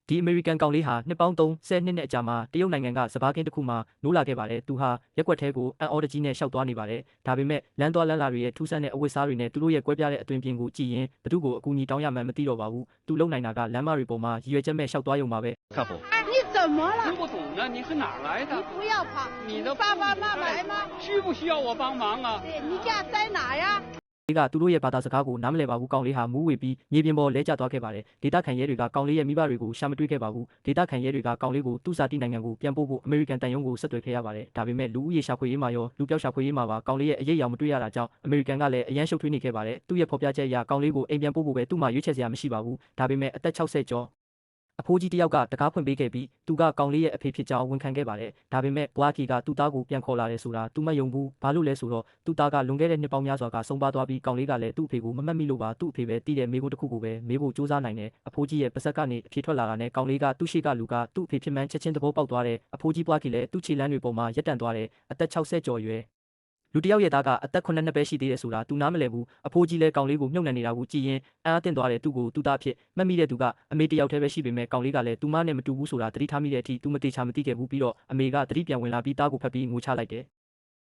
ဒီအမေရိကန်ကောင်လေးဟာနှစ်ပေါင်း30နှစ်နဲ့အကြာမှာတရုတ်နိုင်ငံကစပားကင်းတစ်ခုမှာနိုးလာခဲ့ပါတယ်။သူဟာရက်ွက်ထဲကိုအံ့ဩတကြီးနဲ့ရှောက်သွားနေပါတယ်။ဒါပေမဲ့လမ်းသွားလမ်းလာတွေရဲ့ထူးဆန်းတဲ့အဝတ်အစားတွေနဲ့သူတို့ရဲ့ကွဲပြားတဲ့အသွင်ပြင်ကိုကြည့်ရင်ဘသူ့ကိုအကူအညီတောင်းရမှန်းမသိတော့ပါဘူး။သူလုံနိုင်တာကလမ်းမတွေပေါ်မှာရည်ရွယ်ချက်မဲ့ရှောက်သွားရုံပါပဲ။ Couple. 你怎么了？听不懂呢，你是哪儿来的？你不要怕，你的爸爸妈妈来吗？需不需要我帮忙啊？对，你家在哪呀？လေးကသူတို့ရဲ့ဘာသာစကားကိုနားမလည်ပါဘူး။ကောင်လေးဟာမူးဝေပြီးမြေပြင်ပေါ်လဲကျသွားခဲ့ပါတယ်။ဒေတာခန်ရဲတွေကကောင်လေးရဲ့မိဘတွေကိုရှာမတွေ့ခဲ့ပါဘူး။ဒေတာခန်ရဲတွေကကောင်လေးကိုသူ့စာတိနိုင်ငံကိုပြန်ပို့ဖို့အမေရိကန်တန်ယုံကိုဆက်သွယ်ခဲ့ရပါတယ်။ဒါပေမဲ့လူဦးရေရှာဖွေရေးမှာရောလူပြောက်ရှာဖွေရေးမှာပါကောင်လေးရဲ့အရေးအယောင်မတွေ့ရတာကြောင့်အမေရိကန်ကလည်းအရန်ရှုပ်ထွေးနေခဲ့ပါတယ်။သူ့ရဲ့ဖော်ပြချက်အရကောင်လေးကိုအိမ်ပြန်ပို့ဖို့ပဲသူ့မှာရွေးချယ်စရာမရှိပါဘူး။ဒါပေမဲ့အသက်60ကျော်အဖိုးကြီးတယောက်ကတကားဖွင့်ပေးခဲ့ပြီးသူကကောင်လေးရဲ့အဖေဖြစ်ကြောင်းဝန်ခံခဲ့ပါတယ်။ဒါပေမဲ့ Blackie ကသူ့သားကိုပြန်ခေါ်လာတယ်ဆိုတာသူမယုံဘူး။ဘာလို့လဲဆိုတော့သူ့သားကလွန်ခဲ့တဲ့နှစ်ပေါင်းများစွာကဆုံးပါသွားပြီးကောင်လေးကလည်းသူ့အဖေကိုမမှတ်မိလို့ပါသူ့အဖေပဲတည်တဲ့မိကိုတစ်ခုကိုပဲမေးဖို့စူးစမ်းနိုင်တယ်။အဖိုးကြီးရဲ့ပါဇက်ကနေအဖြေထွက်လာတာနဲ့ကောင်လေးကသူ့ရှိကလူကသူ့အဖေဖြစ်မှန်းချက်ချင်းသဘောပေါက်သွားတယ်။အဖိုးကြီး Blackie လည်းသူ့ခြေလမ်းတွေပေါ်မှာရက်တန့်သွားတယ်။အသက်60ကျော်ရွယ်လူတယောက်ရဲ့သားကအသက်9နှစ်ပဲရှိသေးတယ်ဆိုတာသူနားမလည်ဘူးအဖိုးကြီးလည်းကောင်လေးကိုမြုပ်နှံနေတာကိုကြည်ရင်အံ့အားသင့်သွားတယ်သူ့ကိုသူ့သားဖြစ်မှတ်မိတဲ့သူကအမေတယောက်တည်းပဲရှိပေမဲ့ကောင်လေးကလည်းသူမနဲ့မတူဘူးဆိုတာသတိထားမိတဲ့အထိသူမတေချာမသိခဲ့ဘူးပြီးတော့အမေကသတိပြန်ဝင်လာပြီးသားကိုဖက်ပြီးငိုချလိုက်တယ်